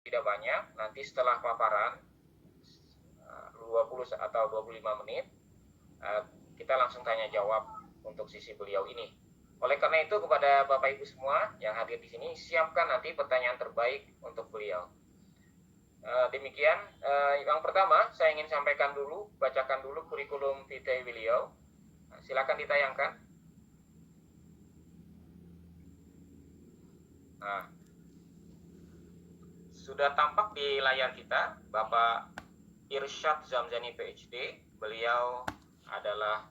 tidak banyak. Nanti setelah paparan 20 atau 25 menit kita langsung tanya jawab untuk sisi beliau ini. Oleh karena itu kepada Bapak Ibu semua yang hadir di sini, siapkan nanti pertanyaan terbaik untuk beliau. Demikian, yang pertama saya ingin sampaikan dulu, bacakan dulu kurikulum vitae beliau. Silakan ditayangkan. Nah, sudah tampak di layar kita Bapak Irsyad Zamzani PhD. Beliau adalah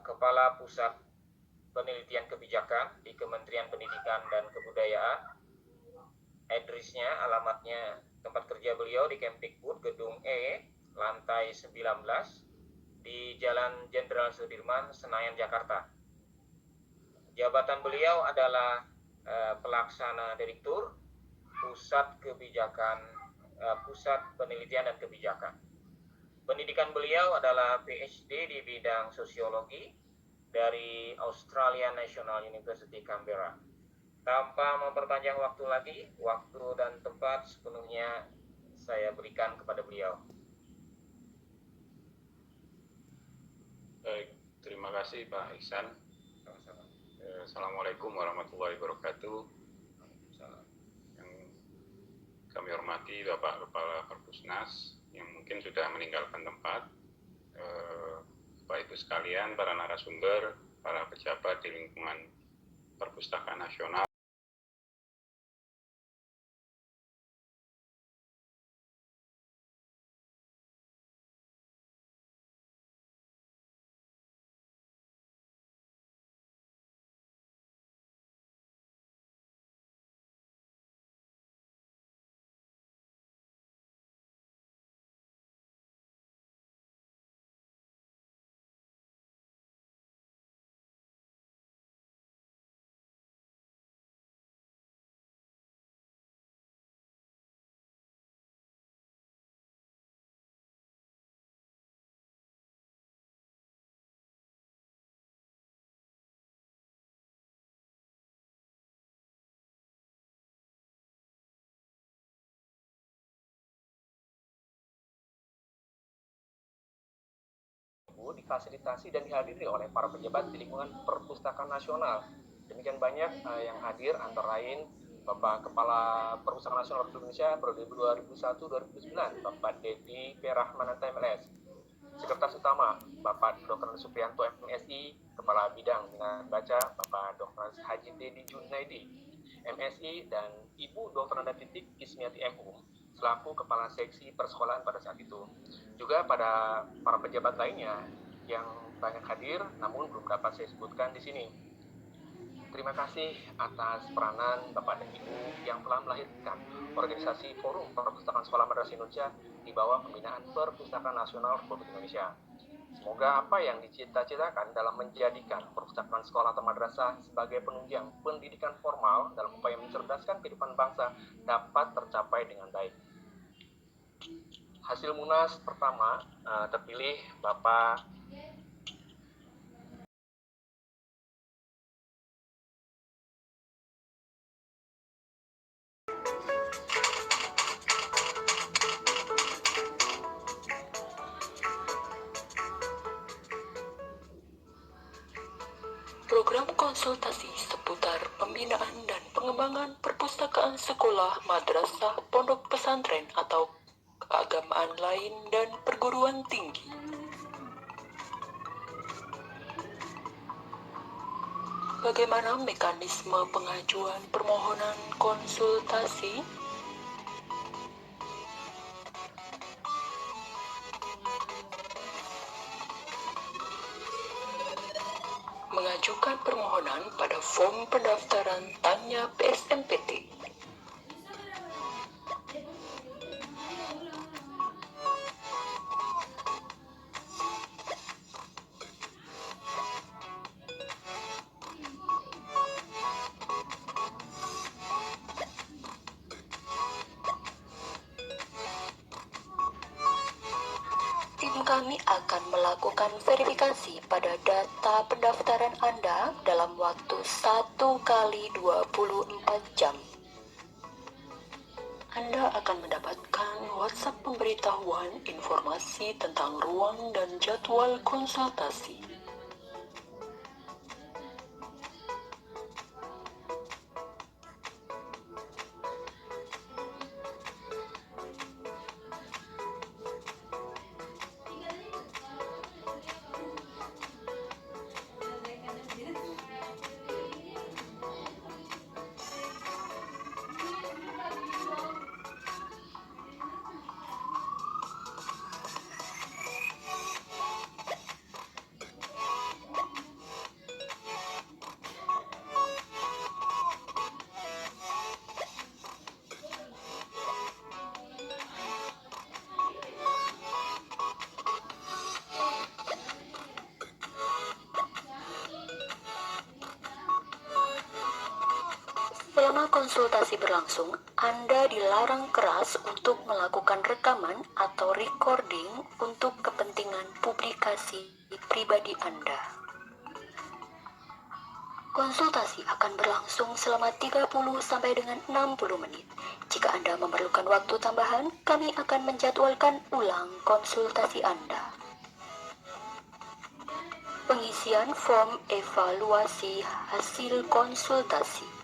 Kepala Pusat Penelitian Kebijakan di Kementerian Pendidikan dan Kebudayaan. Address-nya, alamatnya tempat kerja beliau di Kemdikbud, Gedung E, lantai 19, di Jalan Jenderal Sudirman, Senayan, Jakarta. Jabatan beliau adalah Pelaksana Direktur Pusat Kebijakan, Pusat Penelitian dan Kebijakan. Pendidikan beliau adalah PhD di bidang sosiologi dari Australian National University Canberra. Tanpa memperpanjang waktu lagi, waktu dan tempat sepenuhnya saya berikan kepada beliau. Baik, terima kasih Pak Ihsan. Sama-sama. Assalamualaikum warahmatullahi wabarakatuh. Yang kami hormati Bapak Kepala Perpusnas yang mungkin sudah meninggalkan tempat, Bapak Ibu sekalian, para narasumber, para pejabat di lingkungan Perpustakaan Nasional. Difasilitasi dan dihadiri oleh para pejabat di lingkungan Perpustakaan Nasional. Demikian banyak yang hadir, antara lain Bapak Kepala Perpustakaan Nasional Republik Indonesia periode 2001-2009, Bapak Dedi Perahmananta MLS. Sekretaris Utama Bapak Dr. Supriyanto MSI, Kepala Bidang Minat Baca Bapak Dr. Haji Dedi Junaidi MSI, dan Ibu Dr. Nanda Titik Ismiati MU selaku Kepala Seksi Persekolahan pada saat itu. Juga pada para pejabat lainnya yang banyak hadir namun belum dapat saya sebutkan di sini. Terima kasih atas peranan Bapak dan Ibu yang telah melahirkan organisasi Forum Perpustakaan Sekolah Madrasah Indonesia di bawah pembinaan Perpustakaan Nasional Republik Indonesia. Semoga apa yang dicita-citakan dalam menjadikan perpustakaan sekolah atau madrasah sebagai penunjang pendidikan formal dalam upaya mencerdaskan kehidupan bangsa dapat tercapai dengan baik. Hasil Munas pertama terpilih Bapak Program konsultasi seputar pembinaan dan pengembangan perpustakaan sekolah, madrasah, pondok pesantren atau keagamaan lain dan perguruan tinggi. Bagaimana mekanisme pengajuan permohonan konsultasi? Mengajukan permohonan pada form pendaftaran Tanya PSMPT. Kami akan melakukan verifikasi pada data pendaftaran Anda dalam waktu 1 kali 24 jam. Anda akan mendapatkan WhatsApp pemberitahuan informasi tentang ruang dan jadwal konsultasi. Selama konsultasi berlangsung, Anda dilarang keras untuk melakukan rekaman atau recording untuk kepentingan publikasi pribadi Anda. Konsultasi akan berlangsung selama 30 sampai dengan 60 menit. Jika Anda memerlukan waktu tambahan, kami akan menjadwalkan ulang konsultasi Anda. Pengisian form evaluasi hasil konsultasi.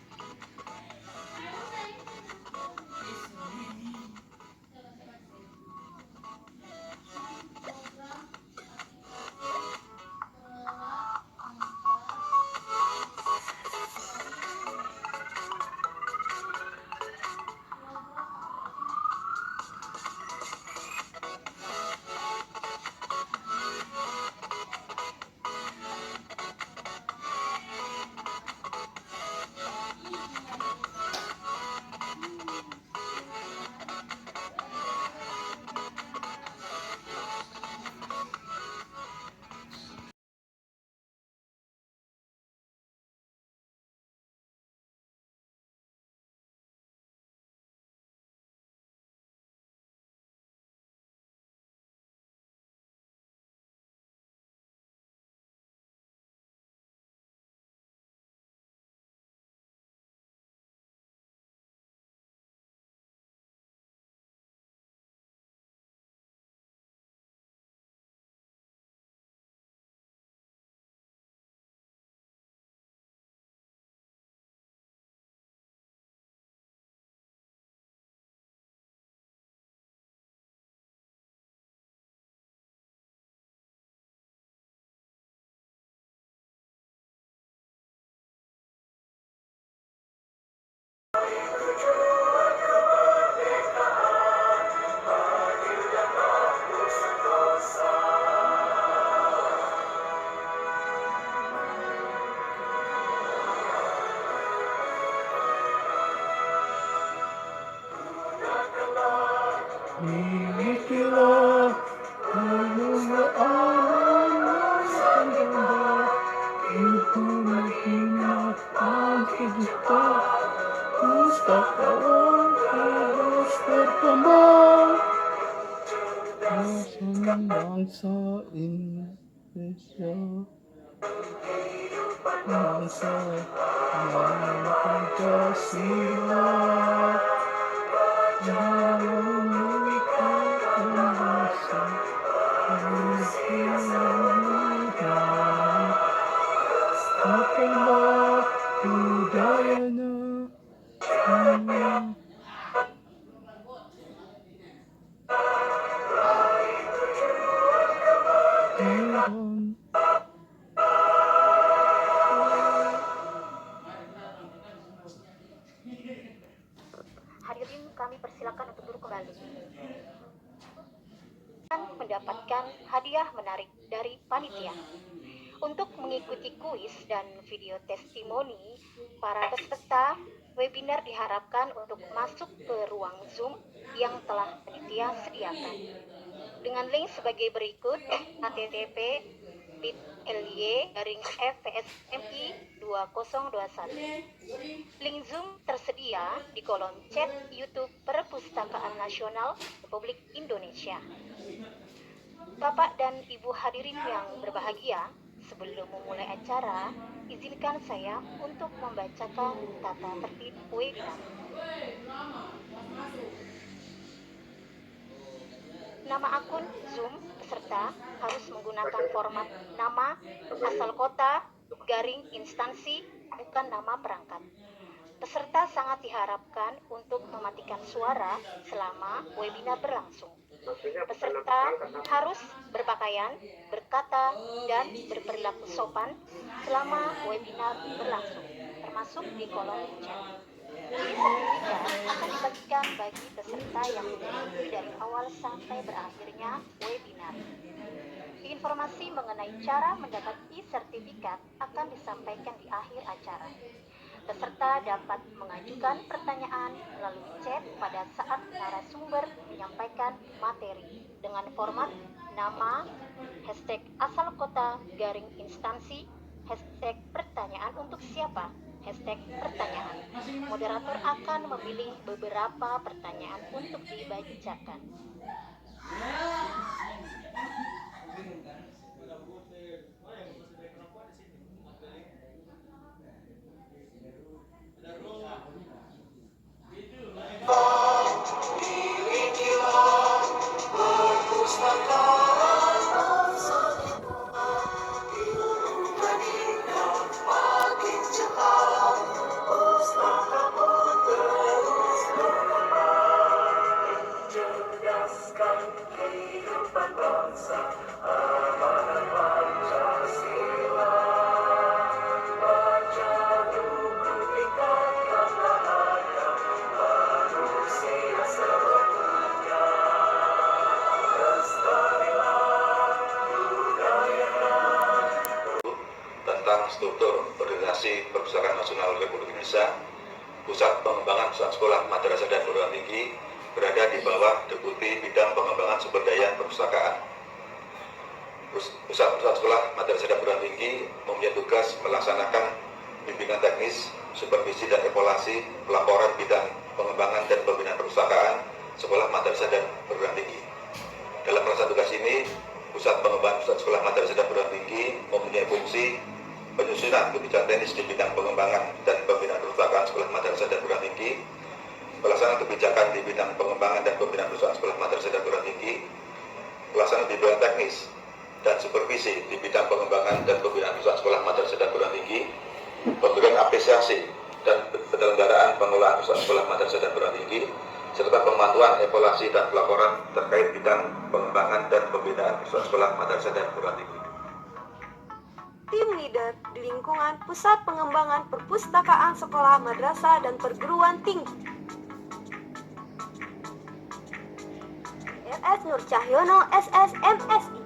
Milikilah kemuliaan itu makin kita pustakawan terus berkembang bersama bangsa Indonesia, bangsa yang Pancasila. Apalah budayanya, Hadirin kami persilakan untuk duduk kembali. Mendapatkan hadiah menarik dari panitia. Untuk mengikuti kuis dan video testimoni, para peserta webinar diharapkan untuk masuk ke ruang Zoom yang telah panitia sediakan. Dengan link sebagai berikut: http://bit.ly/fpsmi 2021. Link Zoom tersedia di kolom chat YouTube Perpustakaan Nasional Republik Indonesia. Bapak dan Ibu hadirin yang berbahagia, Sebelum memulai acara, izinkan saya untuk membacakan tata tertib webinar. Nama akun Zoom peserta harus menggunakan format nama, asal kota, garing instansi, bukan nama perangkat. Peserta sangat diharapkan untuk mematikan suara selama webinar berlangsung. Peserta harus berpakaian, berkata, dan berperilaku sopan selama webinar berlangsung, termasuk di kolom chat. Ini sertifikat akan dibagikan bagi peserta yang mengikuti dari awal sampai berakhirnya webinar. Informasi mengenai cara mendapat e-sertifikat akan disampaikan di akhir acara. Peserta dapat mengajukan pertanyaan melalui chat pada saat narasumber menyampaikan materi dengan format nama, hashtag asal kota, garing instansi, hashtag pertanyaan untuk siapa, hashtag pertanyaan. Moderator akan memilih beberapa pertanyaan untuk dibacakan. Tentang struktur organisasi Perpustakaan Nasional Republik Indonesia, Pusat Pengembangan Pusat Sekolah Madrasah dan Perguruan Tinggi berada di bawah Deputi Bidang Pengembangan Sumber Daya Perpustakaan. Pusat Sekolah Madrasah dan Perguruan Tinggi mempunyai tugas melaksanakan bimbingan teknis, supervisi dan evaluasi pelaporan bidang pengembangan dan pembinaan perpustakaan sekolah madrasah dan perguruan tinggi. Dalam melaksanakan tugas ini, Pusat Pengembangan Pusat Sekolah Madrasah dan Perguruan Tinggi mempunyai fungsi penyusunan kebijakan teknis di bidang pengembangan dan pembinaan perpustakaan sekolah madrasah dan perguruan tinggi, pelaksanaan kebijakan di bidang pengembangan dan pembinaan perpustakaan sekolah madrasah dan perguruan tinggi, pelaksanaan bimbingan teknis dan supervisi di bidang pengembangan dan pembinaan perpustakaan sekolah madrasah dan perguruan tinggi, pemberian apresiasi dan penyelenggaraan pengelolaan perpustakaan sekolah madrasah dan perguruan tinggi, serta pemantauan, evaluasi dan pelaporan terkait bidang pengembangan dan pembinaan perpustakaan sekolah madrasah dan perguruan tinggi. Tim leader di lingkungan Pusat Pengembangan Perpustakaan Sekolah Madrasah dan Perguruan Tinggi. RS Nur Cahyono SS MSI,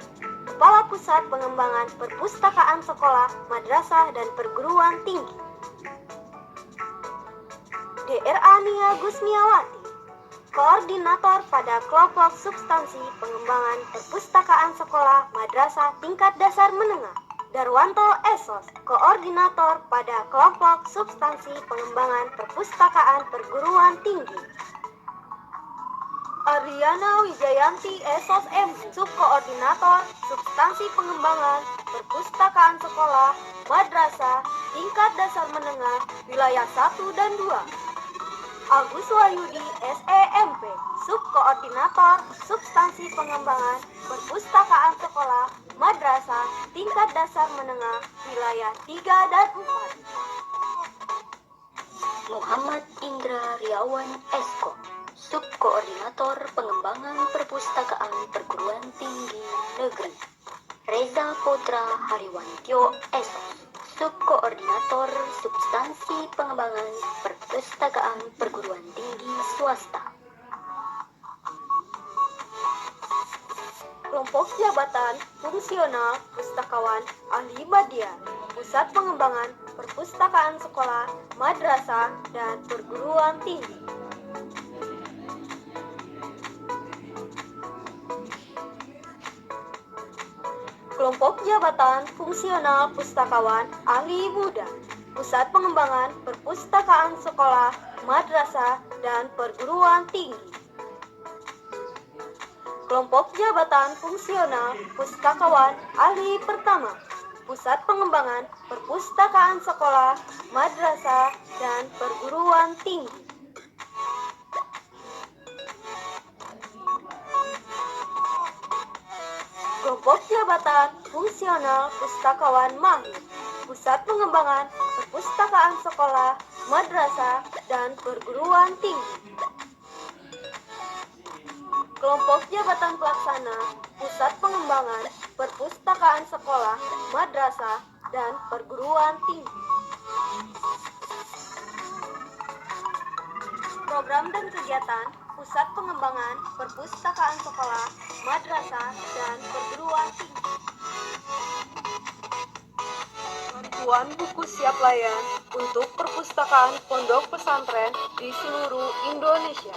Kepala Pusat Pengembangan Perpustakaan Sekolah Madrasah dan Perguruan Tinggi. DRA Nia Gusmiawati, Koordinator pada kelompok substansi pengembangan perpustakaan sekolah madrasah tingkat dasar menengah. Darwanto Esos, Koordinator pada kelompok substansi pengembangan perpustakaan perguruan tinggi. Ariana Wijayanti Esos M, Subkoordinator substansi pengembangan perpustakaan sekolah madrasah tingkat dasar menengah wilayah 1 dan 2. Agus Wahyudi SEMP, Subkoordinator substansi pengembangan perpustakaan sekolah madrasah tingkat dasar menengah wilayah 3 dan 4. Muhammad Indra Riawan Esko, Subkoordinator Pengembangan Perpustakaan Perguruan Tinggi Negeri. Reza Putra Hariwantyo Esos, Subkoordinator Substansi Pengembangan Perpustakaan Perguruan Tinggi Swasta. Kelompok Jabatan Fungsional Pustakawan Ahli Media, Pusat Pengembangan Perpustakaan Sekolah Madrasah dan Perguruan Tinggi. Kelompok Jabatan Fungsional Pustakawan Ahli Muda, Pusat Pengembangan Perpustakaan Sekolah Madrasah dan Perguruan Tinggi. Kelompok Jabatan Fungsional Pustakawan Ahli Pertama, pusat pengembangan perpustakaan sekolah, madrasah, dan perguruan tinggi. Kelompok jabatan fungsional pustakawan mahir, pusat pengembangan perpustakaan sekolah, madrasah, dan perguruan tinggi. Kelompok jabatan pelaksana, pusat pengembangan perpustakaan sekolah, madrasah, dan perguruan tinggi. Program dan kegiatan pusat pengembangan perpustakaan sekolah, madrasah, dan perguruan tinggi. Bantuan buku siap layan untuk perpustakaan pondok pesantren di seluruh Indonesia.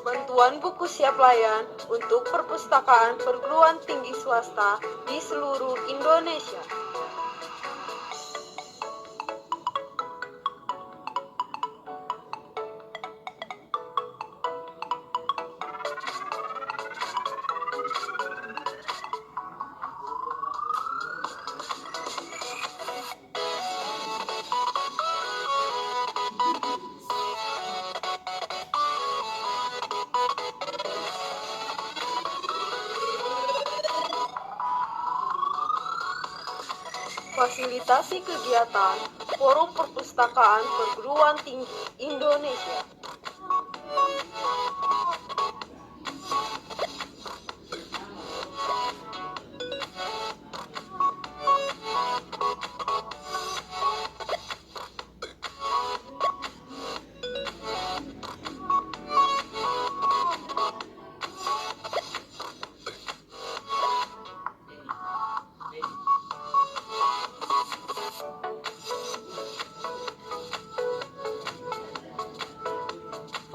Bantuan buku siap layan untuk perpustakaan perguruan tinggi swasta di seluruh Indonesia. Fasilitasi kegiatan Forum Perpustakaan Perguruan Tinggi Indonesia.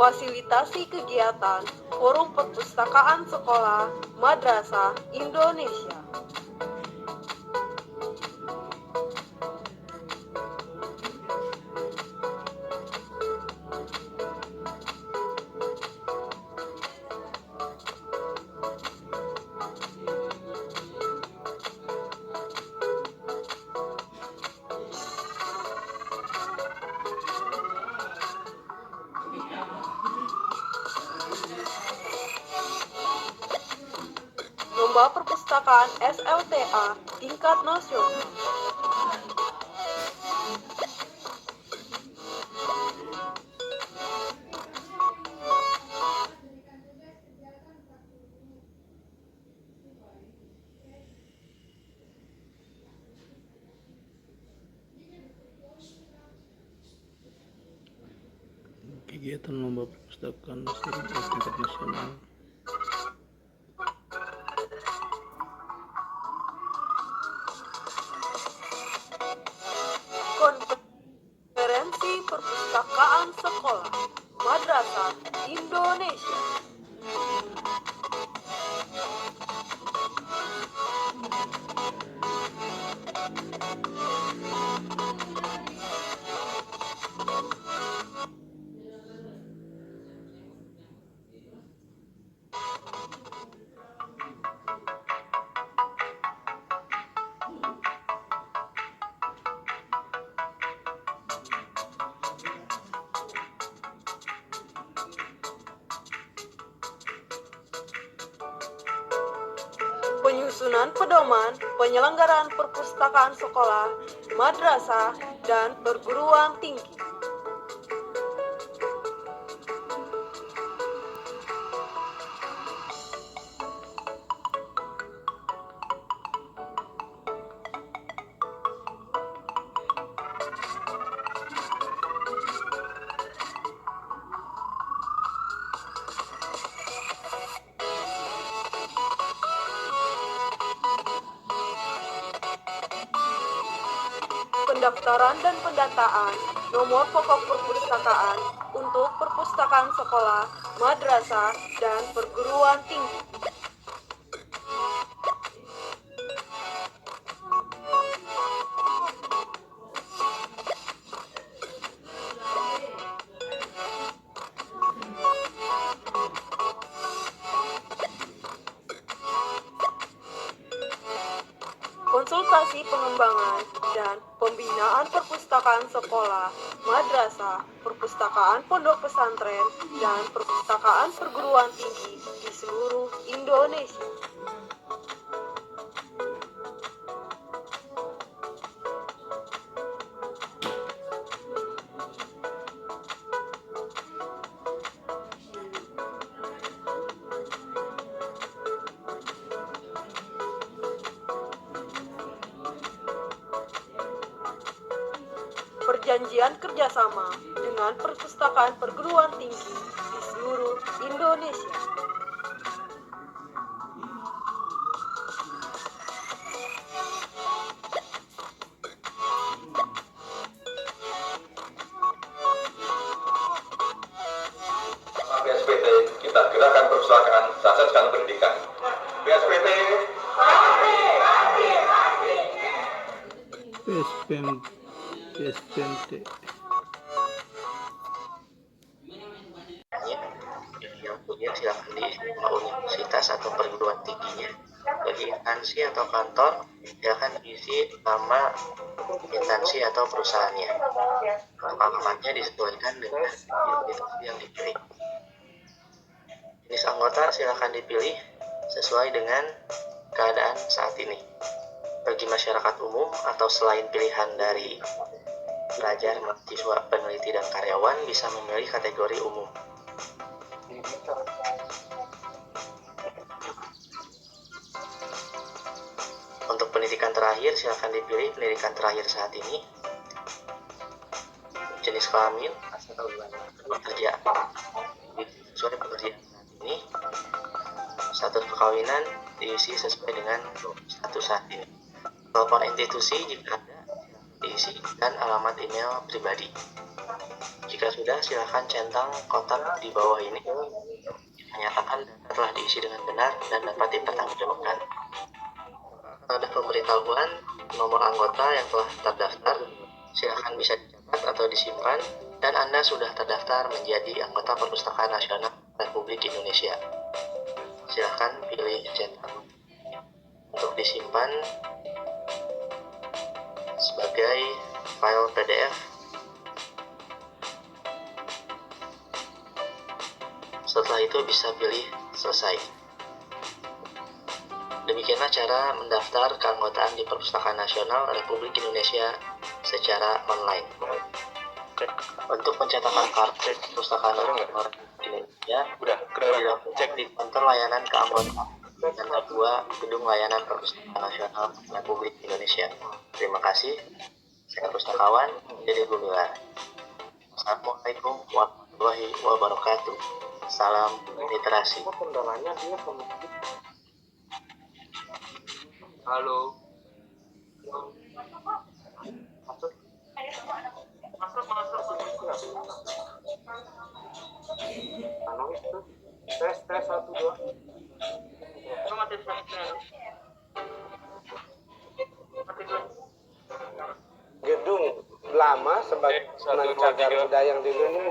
Fasilitasi kegiatan Forum Perpustakaan Sekolah Madrasah Indonesia. Lomba Perpustakaan SLTA tingkat nasional. Kegiatan lomba perpustakaan nasional tingkat nasional. Konferensi Perpustakaan Sekolah Madrasah Indonesia. Penyusunan pedoman penyelenggaraan perpustakaan sekolah, madrasah, dan perguruan tinggi. pendaftaran dan pendataan nomor pokok perpustakaan untuk perpustakaan sekolah, madrasah, dan perguruan tinggi. Konsultasi pengembangan dan pembinaan perpustakaan sekolah, madrasah, perpustakaan pondok pesantren, dan perpustakaan perguruan tinggi di seluruh Indonesia. Perjanjian kerjasama dengan perpustakaan perguruan tinggi di seluruh Indonesia. BSPT, kita gerakan perpustakaan, sukseskan pendidikan. BSPT, PSPMT. Yang punya silakan diisi nama universitas atau perguruan tingginya. Bagi instansi atau kantor, silakan diisi nama instansi atau perusahaannya. Alamatnya disesuaikan dengan identitas yang dipilih. Jenis anggota silakan dipilih sesuai dengan keadaan saat ini. Bagi masyarakat umum atau selain pilihan dari pelajar, mahasiswa, peneliti, dan karyawan bisa memilih kategori umum. Untuk pendidikan terakhir, silakan dipilih pendidikan terakhir saat ini. Jenis kelamin, pekerjaan, sesuai pekerjaan saat ini. Status perkawinan diisi sesuai dengan status saat ini. Telepon institusi jika ada diisi dan alamat email pribadi. Jika sudah, silakan centang kotak di bawah ini menyatakan data telah diisi dengan benar dan dapat dipertanggungjawabkan. Ada pemberitahuan nomor anggota yang telah terdaftar, silakan bisa dicatat atau disimpan, dan Anda sudah terdaftar menjadi anggota Perpustakaan Nasional Republik Indonesia. Silakan pilih cetak untuk disimpan sebagai file PDF. Setelah itu bisa pilih selesai. Demikianlah cara mendaftar keanggotaan di Perpustakaan Nasional Republik Indonesia secara online. Untuk pencetakan kartu Perpustakaan Nasional Republik Indonesia, cek di kantor layanan keanggotaan dan kedua gedung layanan Perpustakaan Nasional Republik Indonesia. Terima kasih. Saya Pustakawan Dede Gumilar. Assalamualaikum warahmatullahi wabarakatuh. Salam literasi. Halo. Tes 1 2. Gedung lama sebagai cagar budaya yang dilindungi